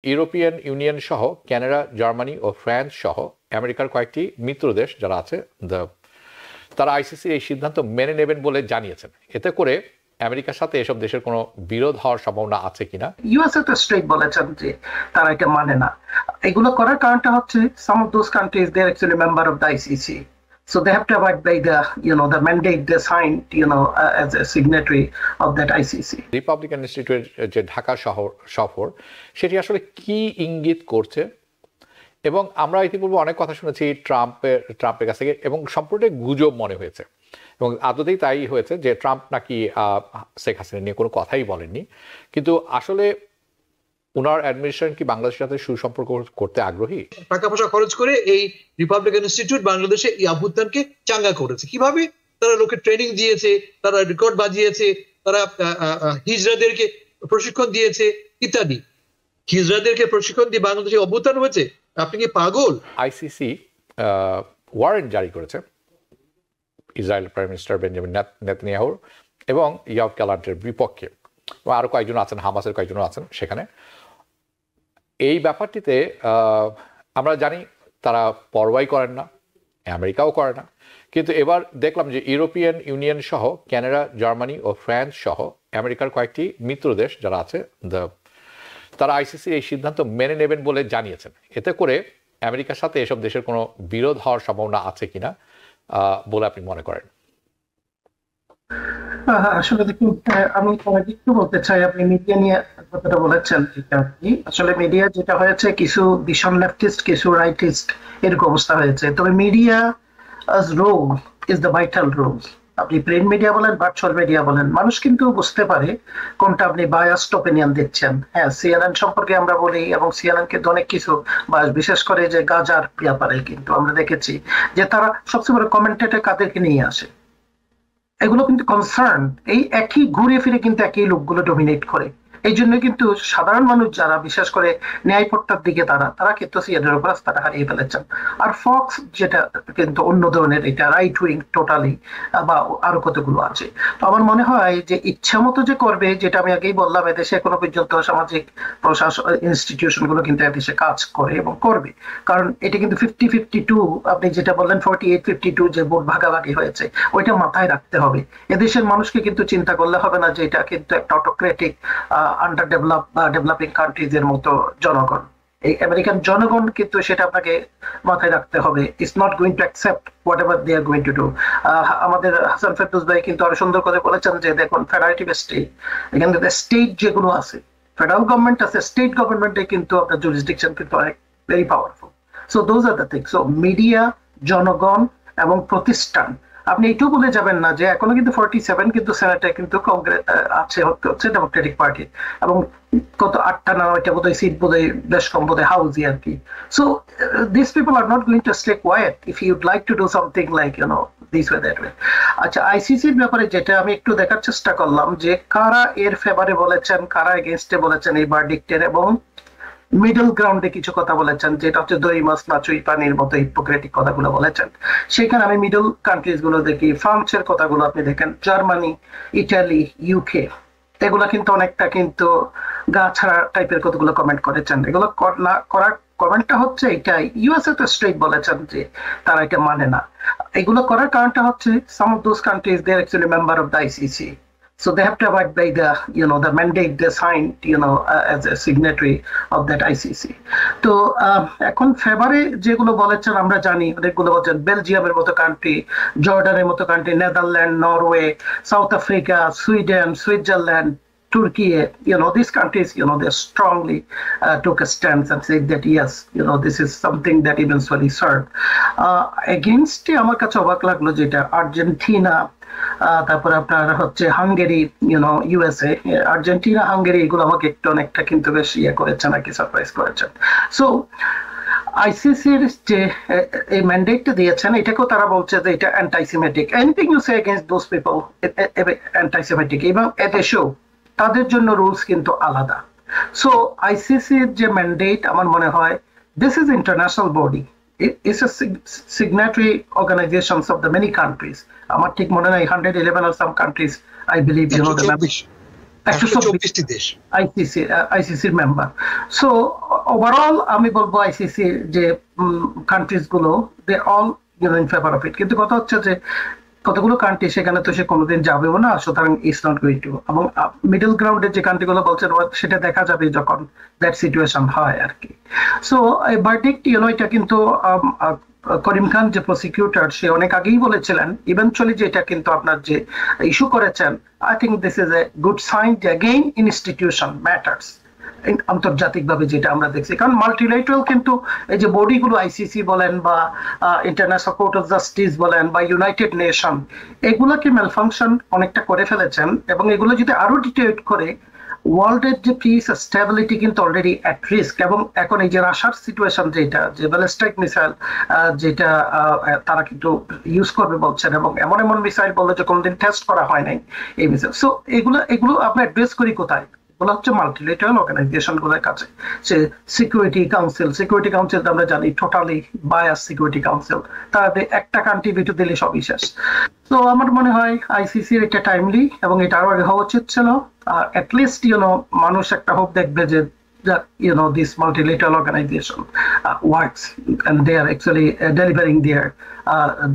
European union সহ Canada, Germany ও France সহ আমেরিকার কয়েকটি মিত্র দেশ যারা আছে তারা আইসিসির এই সিদ্ধান্ত মেনে নেবেন বলে জানিয়েছেন। এতে করে আমেরিকার সাথে এসব দেশের কোনো বিরোধ হওয়ার সম্ভাবনা আছে কিনা? ইউএসএ তো স্ট্রেট বলেছেন যে তারা এটা মানে না। এগুলো করার কারণটা হচ্ছে some of those countries they are actually member of the ICC, so they have to abide by the mandate they signed as a signatory of that ICC. Republican ইনস্টিটিউটের যে ঢাকা সফর সেটি আসলে কি ইঙ্গিত করছে? এবং আমরা ইতিপূর্বে অনেক কথা শুনেছি ট্রাম্পের কাছ থেকে, এবং সম্পূর্ণ গুজব মনে হয়েছে, এবং আদতেই তাই হয়েছে যে ট্রাম্প নাকি শেখ হাসিনা নিয়ে কোনো কথাই বলেননি। কিন্তু আসলে ওনার অ্যাডমিনিস্ট্রেশন কি বাংলাদেশের সাথে সুসম্পর্ক করতে আগ্রহী? টাকা পয়সা খরচ করে এই রিপাবলিকান ইনস্টিটিউট বাংলাদেশে এই অভ্যুত্থানকে চাঙ্গা করেছে। কিভাবে? তারা লোকে ট্রেনিং দিয়েছে, তারা রেকর্ড বাজিয়েছে, তারা হিজড়াদেরকে প্রশিক্ষণ দিয়েছে ইত্যাদি। হিজড়াদেরকে প্রশিক্ষণ দিয়ে বাংলাদেশে অভ্যুত্থান হয়েছে? আপনি কি পাগল? আইসিসি ওয়ারেন্ট জারি করেছে ইসরায়েল প্রাইম মিনিস্টার বেঞ্জামিন নেতানিয়াহুর এবং ইয়াভ গ্যালান্টের বিপক্ষে, এবং আরো কয়েকজন আছেন, হামাসের কয়েকজন আছেন সেখানে। এই ব্যাপারটিতে আমরা জানি তারা পরোয়াই করেন না, আমেরিকাও করে না। কিন্তু এবার দেখলাম যে ইউরোপিয়ান ইউনিয়ন সহ কানাডা, জার্মানি ও ফ্রান্স সহ আমেরিকার কয়েকটি মিত্র দেশ যারা আছে তারা আইসিসির এই সিদ্ধান্ত মেনে নেবেন বলে জানিয়েছেন। এতে করে আমেরিকার সাথে এসব দেশের কোনো বিরোধ হওয়ার সম্ভাবনা আছে কিনা বলে আপনি মনে করেন? আসলে দেখুন, আমি একটু বলতে চাই, আপনি মিডিয়া নিয়ে কথাটা বলেছেন, আসলে মিডিয়া যেটা হয়েছে, কিছু ভীষণ লেফটিস্ট, কিছু রাইটিস্ট, এরকম অবস্থা হয়েছে। তবে media role is the vital role. আপনি প্রিন্ট মিডিয়া বলেন, ভার্চুয়াল মিডিয়া বলেন, মানুষ কিন্তু বুঝতে পারে কোনটা আপনি বায়াসড অপিনিয়ন দিচ্ছেন। হ্যাঁ, সিএনএন সম্পর্কে আমরা বলি, এবং সিএনএন কিন্তু অনেক কিছু, বিশেষ করে যে গাজার ব্যাপারে কিন্তু আমরা দেখেছি যে তারা সবচেয়ে বড় কমেন্টেটর কাদেরকে নিয়ে আসে, এগুলো কিন্তু কনসার্ন এই একই ঘুরে ফিরে কিন্তু একই লোকগুলো ডমিনেট করে। এই জন্য কিন্তু সাধারণ মানুষ যারা বিশেষ করে ন্যায়পট্টার দিকে তারা কিন্তু সিএনএর উপর তারা হারিয়ে ফেলেছেন। আর ফক্স যেটা কিন্তু অন্য ধরনের, এটা রাইট উইং টোটালি, বা আরো কতগুলো আছে। তো আমার মনে হয় যে ইচ্ছা মতো যে করবে, যেটা আমি আগেই বললাম, এদেশে এখনো পর্যন্ত সামাজিক প্রশাসন ইনস্টিটিউশন গুলো কিন্তু এদেশে কাজ করে এবং করবে। কারণ এটা কিন্তু 50-52, আপনি যেটা বললেন 48-52 যে ভোট ভাগাভাগি হয়েছে, ওইটা মাথায় রাখতে হবে। এদেশের মানুষকে কিন্তু চিন্তা করলে হবে না যে এটা কিন্তু একটা অটোক্রেটিক আন্ডার ডেভেলপ বা ডেভেলপিং কান্ট্রিজ এর মতো জনগণ। এই আমেরিকান জনগণ কিন্তু সেটা আপনাকে মাথায় রাখতে হবে। It's not going to accept whatever they are going to do. আমাদের হাসান ফেরদৌস ভাই কিন্তু আরো সুন্দর করে বলেছেন যে দেখুন, ফেডারেটিভ স্টেট, এখানে স্টেট যেগুলো আছে, ফেডারেল গভর্নমেন্ট আছে, স্টেট গভর্নমেন্টে কিন্তু আপনার জুরিসডিকশন কিন্তু অনেক very powerful. So those are the things. So media, জনগণ এবং প্রতিষ্ঠান, আপনি এটাও বলে যাবেন না যে এখনো কিন্তু 47 কিন্তু সেনেটে কিন্তু কংগ্রেস আছে, হচ্ছে ডেমোক্রেটিক পার্টি, এবং কত 8টা না 9টা বোধহয় সিট, বোধহয় বেশ কম বোধহয় হাউসই আর কি। So this people are not going to stay quiet if ইউড like to do something like this way that way. আচ্ছা, আইসিসির ব্যাপারে যেটা আমি একটু দেখার চেষ্টা করলাম যে কারা এর ফেভারে বলেছেন, কারা এগেনস্টে বলেছেন এই ভার্ডিক্টের, এবং মিডল গ্রাউন্ডে কিছু কথা বলেছেন, যেটা হচ্ছে দই মাছ না চুই পানির মতো হিপোক্রেটিক কথাগুলো বলেছেন। সেখানে আমি মিডল কান্ট্রিজ গুলো দেখি, ফ্রান্সের কথাগুলো আপনি দেখেন, জার্মানি, ইটালি, ইউকে, এগুলো কিন্তু অনেকটা কিন্তু গা ছাড়া টাইপের কতগুলো কমেন্ট করেছেন। এগুলো করার কমেন্টটা হচ্ছে এটাই, ইউএসএ তো স্ট্রেট বলেছেন যে তারা এটা মানে না। এগুলো করার কারণটা হচ্ছে some of those countries they are actually member of the ICC, so they have to abide by the mandate they signed as a signatory of that ICC. তো এখন ফেভারে যেগুলো বলেছেন আমরা জানি, অনেকগুলো বলছেন বেলজিয়ামের মতো কান্ট্রি, জর্ডানের মতো country, Netherland, Norway, south Africa, Sweden, Switzerland, Turkey, these countries, they strongly took a stance and said that yes, this is something that eventually served. Against আমার কাছে অবাক লাগলো যেটা আর্জেন্টিনা, তারপরে আপনার হচ্ছে হাঙ্গেরি, ইউএসএ, আর্জেন্টিনা, হাঙ্গেরি, এগুলো আমাকে একটু অনেকটা কিন্তু বেশ ইয়ে করেছেন আর কি, সারপ্রাইজ করেছেন। সো আইসিসির যে এই ম্যান্ডেটটা দিয়েছেন, এটাকেও তারা বলছে যে এটা antisemitic, anything you say against those people antisemitic, এবং এদেশেও তাদের জন্য রুলস কিন্তু আলাদা। সো আইসিসির যে ম্যান্ডেট, আমার মনে হয় this is international body, it's a signatory organizations of the many countries. আমার ঠিক মনে নাই 111 or some countries, I believe, 124টি দেশ আইসিসির মেম্বার। সো ওভারঅল আমি বলবো আইসিসির যে কান্ট্রিজ গুলো they all in favour of it, কিন্তু কথা হচ্ছে যে কতগুলো কান্ট্রি সেখানে তো সে কোনোদিন যাবেও না, সুতরাং ইটস নট গোয়িং টু। এবং মিডল গ্রাউন্ডের যে কান্ট্রিগুলো বলছেন সেটা দেখা যাবে যখন দ্যাট সিচুয়েশন হয় আর কি। সো এই ভার্ডিক্ট এটা কিন্তু করিম খান যে প্রসিকিউটর সে অনেক আগেই বলেছিলেন, ইভেনচুয়ালি যে এটা কিন্তু আপনার যে ইস্যু করেছেন, I think this is a good sign যে অ্যাগেইন ইনস্টিটিউশন ম্যাটার্স আন্তর্জাতিকভাবে যেটা আমরা দেখছি। কারণ মাল্টিল্যাটারাল কিন্তু এই যে বডিগুলো আইসিসি বলেন বা ইন্টারন্যাশনাল কোর্ট অফ জাস্টিস বলেন বা ইউনাইটেড নেশন, এগুলোকে ম্যালফাংশন অনেকটা করে ফেলেছেন, এবং এগুলো যদি আরো ডিটেরিয়েট করে ওয়ার্ল্ডের যে পিস স্টেবিলিটি কিন্তু অলরেডি অ্যাট রিস্ক। এবং এখন এই যে রাশিয়ার সিচুয়েশন যেটা, যে ব্যালিস্টিক মিসাইল যেটা তারা কিন্তু ইউজ করবে বলছেন, এবং এমন এমন মিসাইল বললো যে কোনোদিন টেস্ট করা হয় নাই এই মিসাইল। সো এগুলো আমরা অ্যাড্রেস করি কোথায়? বলা হচ্ছে মাল্টিল্যাটারাল অর্গানাইজেশন গুলোর কাছে। যে সিকিউরিটি কাউন্সিল আমরা জানি টোটালি বায়াস সিকিউরিটি কাউন্সিল, তাদের একটা কান্ট্রি ভিটো দিলে সবই শেষ। তো আমার মনে হয় আইসিসির এটা টাইমলি, এবং এটা আরো আগে হওয়া উচিত ছিল। অ্যাটলিস্ট মানুষ একটা হোপ দেখবে যে this multilateral organization works and they are actually delivering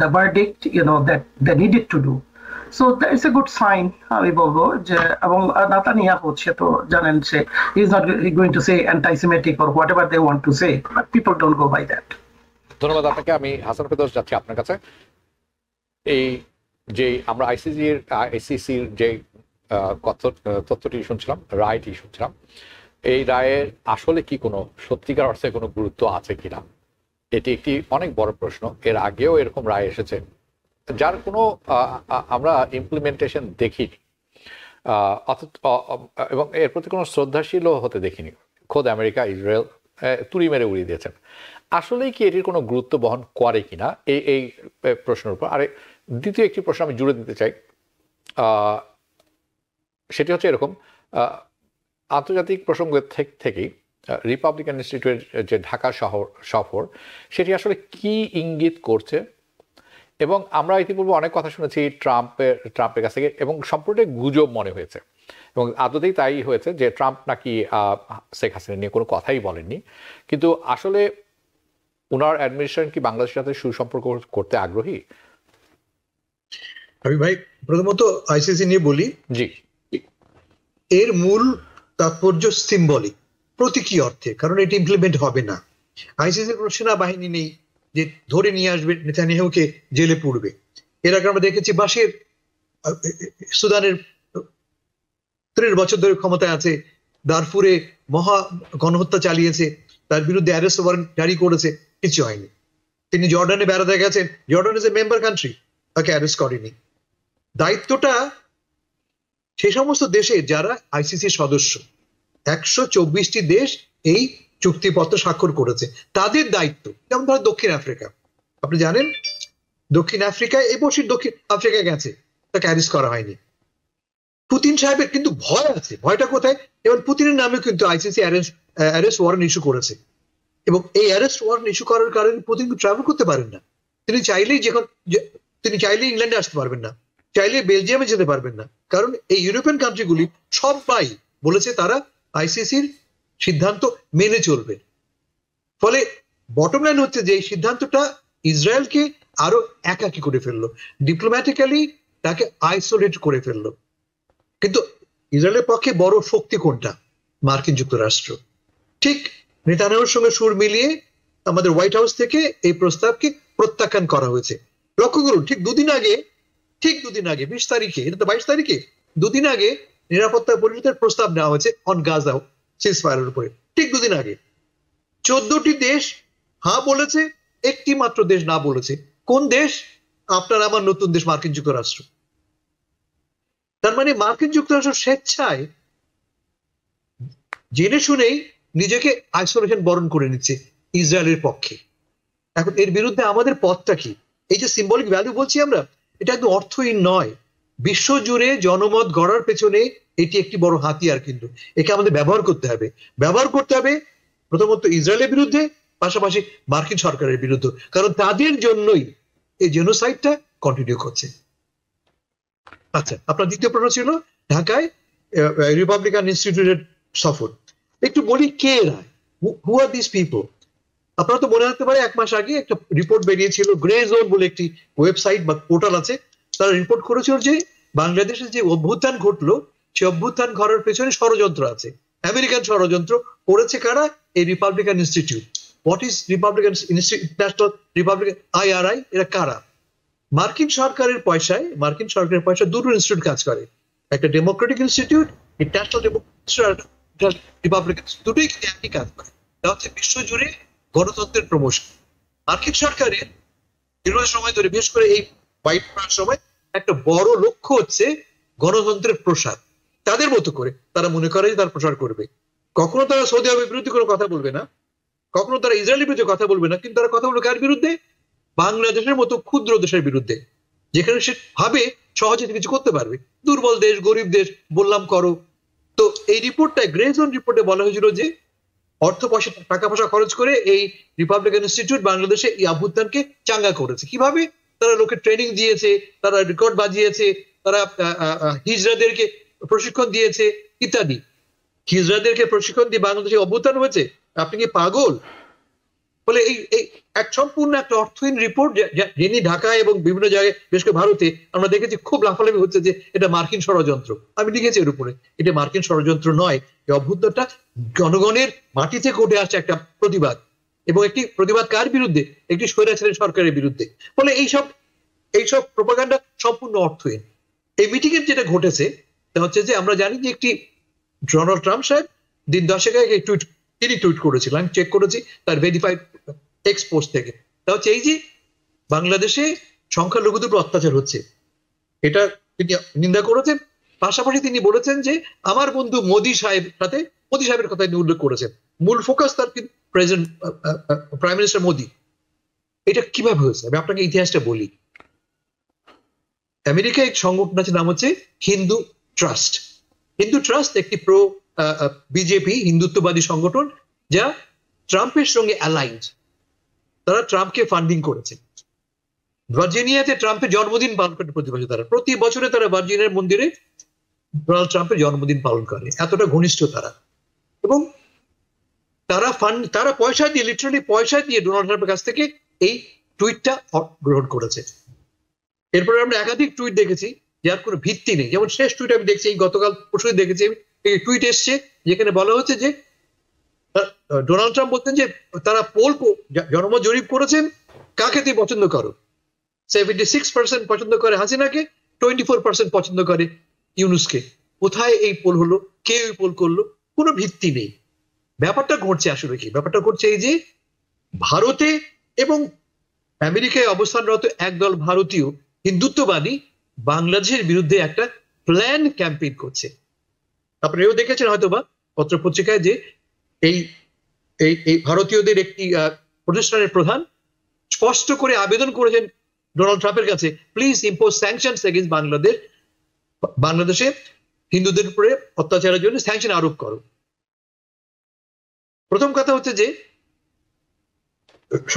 the verdict that they needed to do. So that is a good sign আমি বলবো যে। এবং নেতানিয়াহু সে তো জানেন সে is not going to say anti-Semitic or whatever they want to say, but people don't go by that. ধন্যবাদ আপনাকে। আমি হাসান ফেরদৌস যাচ্ছি আপনার কাছে। এই যে আমরা আইসিসির যে তথ্যটি শুনছিলাম, রায়টি শুনছিলাম, এই রায়ের আসলে কি কোনো সত্যিকার অর্থে কোনো গুরুত্ব আছে কিনা, এটি একটি অনেক বড় প্রশ্ন। এর আগেও এরকম রায় এসেছে যার কোনো আমরা ইমপ্লিমেন্টেশন দেখিনি, এবং এর প্রতি কোনো শ্রদ্ধাশীলও হতে দেখিনি। খোদ আমেরিকা, ইসরায়েল তুড়ি মেরে উড়িয়ে দিয়েছেন। আসলেই কি এটির কোনো গুরুত্ব বহন করে কিনা এই প্রশ্নের উপর। আর দ্বিতীয় একটি প্রশ্ন আমি জুড়ে দিতে চাই, সেটি হচ্ছে এরকম, আন্তর্জাতিক প্রসঙ্গ থেকেই রিপাবলিকান ইনস্টিটিউটের যে ঢাকা সফর, সেটি আসলে কি ইঙ্গিত করছে। এবং আমরা ইতিপূর্বে অনেক কথা শুনেছি ট্রাম্পের কাছ থেকে, এবং সম্পূর্ণ গুজব মনে হয়েছে, এবং আদতেই তাই হয়েছে যে ট্রাম্প নাকি শেখ হাসিনা নিয়ে কোনো কথাই বলেননি। কিন্তু আসলে ওনার অ্যাডমিনিস্ট্রেশন কি বাংলাদেশের সাথে সুসম্পর্ক করতে আগ্রহী? আমি ভাই প্রথমত আইসিসি নিয়ে বলি। জি, এর মূল তাৎপর্য সিম্বলিক, প্রতীকী অর্থে, কারণ এটি ইমপ্লিমেন্ট হবে না। আইসিসির কোনো সেনাবাহিনী নেই যে ধরে নিয়ে আসবে নেতানিয়াহুকে জেলে পুরবে। এর আগে আমরা দেখেছি বাশির সুদানের 30 বছর ধরে ক্ষমতায় আছে, দারফুরে মহা গণহত্যা চালিয়েছে, তার বিরুদ্ধে অ্যারেস্ট ওয়ারেন্ট জারি করেছে, কিছু হয়নি। তিনি জর্ডানে বেড়াতে গেছেন, Jordan is a member country, তাকে অ্যারেস্ট করেনি। দায়িত্বটা সেই সমস্ত দেশে যারা আইসিসির সদস্য, 124টি দেশ এই চুক্তিপত্র স্বাক্ষর করেছে, তাদের দায়িত্ব। যেমন ধরো দক্ষিণ আফ্রিকা, আপনি জানেন দক্ষিণ আফ্রিকায় এই বছর দক্ষিণ আফ্রিকায় গেছে, তাকে অ্যারেস্ট করা হয়নি। পুতিন সাহেবের কিন্তু ভয় আছে। ভয়টা কোথায়? এবং পুতিনের নামে কিন্তু আইসিসি অ্যারেস্ট ওয়ারেন্ট ইস্যু করেছে, এবং এই অ্যারেস্ট ওয়ারেন্ট ইস্যু করার কারণে পুতিন ট্রাভেল করতে পারেন না। তিনি চাইলেই ইংল্যান্ডে আসতে পারবেন না, চাইলে বেলজিয়ামে যেতে পারবেন না, কারণ এই ইউরোপিয়ান কান্ট্রিগুলি সবাই বলেছে তারা আইসিসির সিদ্ধান্ত মেনে চলবে। ফলে বটম লাইন হচ্ছে যে এই সিদ্ধান্তটা ইসরায়েলকে আরো একাকী করে ফেললো, ডিপ্লোম্যাটিক্যালি তাকে আইসোলেট করে ফেললো। কিন্তু ইসরায়েলের পক্ষে বড় শক্তি কোনটা? মার্কিন যুক্তরাষ্ট্র। ঠিক নেতানিয়াহুর সঙ্গে সুর মিলিয়ে আমাদের হোয়াইট হাউস থেকে এই প্রস্তাবকে প্রত্যাখ্যান করা হয়েছে। লক্ষ্য করুন, ঠিক দুদিন আগে 20 তারিখে, এটা তো 22 তারিখে, দুদিন আগে নিরাপত্তা পরিষদের প্রস্তাব নেওয়া হয়েছে অন গাজা সিজফায়ারের উপরে। ঠিক দুদিন আগে 14টি দেশ হ্যাঁ বলেছে, একটি মাত্র দেশ না বলেছে। কোন দেশ? আপনার আমার নতুন দেশ মার্কিন যুক্তরাষ্ট্র। তার মানে মার্কিন যুক্তরাষ্ট্র স্বেচ্ছায় জেনে শুনেই নিজেকে আইসোলেশন বরণ করে নিচ্ছে ইসরায়েলের পক্ষে। এখন এর বিরুদ্ধে আমাদের পথটা কি? এই যে সিম্বলিক ভ্যালু বলছি আমরা, এটা একদম অর্থহীন নয়। বিশ্বজুড়ে জনমত গড়ার পেছনে এটি একটি বড় হাতিয়ার, কিন্তু একে আমাদের ব্যবহার করতে হবে প্রথমত ইসরায়েলের বিরুদ্ধে, পাশাপাশি মার্কিন সরকারের বিরুদ্ধে, কারণ তাদের জন্যই এই জেনোসাইডটা কন্টিনিউ করছে। আচ্ছা, আপনার দ্বিতীয় প্রশ্ন ছিল ঢাকায় রিপাবলিকান ইনস্টিটিউটের সফর। একটু বলি কে এরা, হু আর দিস পিপল। আপনারা তো মনে রাখতে পারে 1 মাস আগে একটা রিপোর্ট বেরিয়েছিল, গ্রে জোন বলে একটি ওয়েবসাইট বা পোর্টাল আছে, তারা রিপোর্ট করেছিল যে বাংলাদেশে যে অভ্যুত্থান ঘটলো সেই অভ্যুত্থান ঘটার পেছনে ষড়যন্ত্র আছে, আমেরিকান ষড়যন্ত্র করেছে কারা? এই Republican institute. What is Republican international Republican IRI, এরা কারা? মার্কিন সরকারের পয়সা দুটো ইনস্টিটিউট কাজ করে, একটা ডেমোক্রেটিক ইনস্টিটিউট, ইন্টারন্যাশনাল রিপাবলিকান, দুটোই কিন্তু একই কাজ করে। এটা হচ্ছে বিশ্বজুড়ে গণতন্ত্রের প্রমোশন। মার্কিন সরকারের দীর্ঘ সময় ধরে, বিশেষ করে এই হোয়াইট করার সময়, একটা বড় লক্ষ্য হচ্ছে গণতন্ত্রের প্রসার। তাদের মতো করে তারা মনে করে যে তারা প্রসার করবে। কখনো তারা সৌদি আরবের বিরুদ্ধে কোনো কথা বলবে না, কখনো তারা ইসরায়েলের বিরুদ্ধে কথা বলবে না, কিন্তু তারা কথা বলবে কার বিরুদ্ধে? বাংলাদেশের মতো ক্ষুদ্র দেশের বিরুদ্ধে, যেখানে সে ভাবে সহজে কিছু করতে পারবে। দুর্বল দেশ, গরিব দেশ, বললাম করো। তো এই রিপোর্টটায়, গ্রে জোন রিপোর্টে বলা হয়েছিল যে টাকা পয়সা খরচ করে এই রিপাবলিকান ইনস্টিটিউট বাংলাদেশে এই অভ্যুত্থানকে চাঙ্গা করেছে। কিভাবে? তারা লোকে ট্রেনিং দিয়েছে, তারা রেকর্ড বাজিয়েছে, তারা হিজড়াদেরকে প্রশিক্ষণ দিয়েছে ইত্যাদি। হিজড়াদেরকে প্রশিক্ষণ দিয়ে বাংলাদেশে অভ্যুত্থান হয়েছে? আপনি কি পাগল? বলে এই এক সম্পূর্ণ একটা অর্থহীন রিপোর্ট, যিনি ঢাকায় এবং বিভিন্ন জায়গায়, বিশেষ করে ভারতে আমরা দেখেছি খুব লাফালাফি হচ্ছে যে এটা মার্কিন ষড়যন্ত্র। আমি লিখেছি এর উপরে, এটা মার্কিন ষড়যন্ত্র নয়, এই অভ্যুত্থানটা জনগণের মাটি থেকে উঠে আসছে একটা প্রতিবাদ, এবং একটি প্রতিবাদ কার বিরুদ্ধে? একটি স্বৈরাচারী সরকারের বিরুদ্ধে। ফলে এইসব প্রোপাগান্ডা সম্পূর্ণ অর্থহীন। এই মিটিং এর যেটা ঘটেছে তা হচ্ছে যে, আমরা জানি যে একটি ডোনাল্ড ট্রাম্প সাহেব দিন 10 আগে তিনি টুইট করেছিলেন, আমি চেক করেছি তার ভেরিফাইড এক্স পোস্ট থেকে। তা হচ্ছে এই যে বাংলাদেশে সংখ্যালঘুদের উপর অত্যাচার হচ্ছে, এটা তিনি নিন্দা করেছেন। পাশাপাশি তিনি বলেছেন যে আমার বন্ধু মোদি সাহেবের কথা তিনি উল্লেখ করেছেন। মূল ফোকাস তার প্রেসিডেন্ট প্রাইম মিনিস্টার মোদি। এটা কিভাবে হয়েছে? আমি আপনাকে ইতিহাসটা বলি। আমেরিকায় এক সংগঠন আছে, নাম হচ্ছে হিন্দু ট্রাস্ট। হিন্দু ট্রাস্ট একটি প্রো বিজেপি হিন্দুত্ববাদী সংগঠন, যা ট্রাম্পের সঙ্গে অ্যালাইন্ড। তারা ট্রাম্পকে ফান্ডিং করেছে। ভার্জিনিয়াতে ট্রাম্পের জন্মদিন পালন করে প্রতি বছরে তারা ভার্জিনিয়ার মন্দিরে ডোনাল্ড ট্রাম্পের জন্মদিন পালন করে, এতটা ঘনিষ্ঠ তারা। এবং তারা পয়সা দিয়ে, লিটারালি পয়সা দিয়ে ডোনাল্ড ট্রাম্পের কাছ থেকে এই টুইটটা গ্রহণ করেছে। এরপরে আমরা একাধিক টুইট দেখেছি যার কোনো ভিত্তি নেই। যেমন শেষ টুইট আমি দেখছি, এই গতকাল পরশু দেখেছি, এই টুইট এসছে যেখানে বলা হচ্ছে যে ডোনাল্ড ট্রাম্প বলতেন যে তারা জনমত জরিপ করেছেন, কাকে তুমি পছন্দ করো? 76% পছন্দ করে হাসিনাকে, 24% পছন্দ করে ইউনূসকে। কোথায় এই পোল হলো? কে ওই পোল করলো? কোনো ভিত্তি নেই। ব্যাপারটা ঘটছে আসলে কি? ব্যাপারটা ঘটছে এই যে ভারতে এবং আমেরিকায় অবস্থানরত একদল ভারতীয় হিন্দুত্ববাদী বাংলাদেশের বিরুদ্ধে একটা প্ল্যান ক্যাম্পেইন করছে। আপনারাও দেখেছেন হয়তোবা পত্র পত্রিকায় যে এই ভারতীয়দের একটি প্রতিষ্ঠানের প্রধান স্পষ্ট করে আবেদন করেছেন ডোনাল্ড ট্রাম্পের কাছে, প্লিজ ইম্পোজ স্যাংশনস এগেইনস্ট বাংলাদেশে হিন্দুদের উপরে অত্যাচারের জন্য স্যাংশন আরোপ করো। প্রথম কথা হচ্ছে যে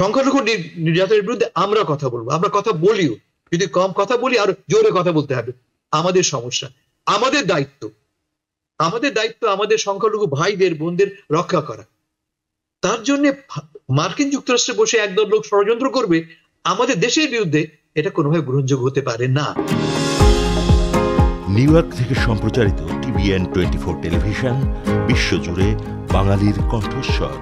সংখ্যালঘু নির্যাতনের বিরুদ্ধে আমরা কথা বলবো, আমরা কথা বলিও, যদি কম কথা বলি আর জোরে কথা বলতে হবে। আমাদের সমস্যা, আমাদের দায়িত্ব আমাদের সংখ্যালঘু ভাইদের বোনদের রক্ষা করা। তার জন্য মার্কিন যুক্তরাষ্ট্রে বসে একদল লোক ষড়যন্ত্র করবে আমাদের দেশের বিরুদ্ধে, এটা কোনোভাবে গ্রহণযোগ্য হতে পারে না। নিউ ইয়র্ক থেকে সম্প্রচারিত TVN 24 টেলিভিশন বিশ্বজুড়ে বাঙালির কণ্ঠস্বর।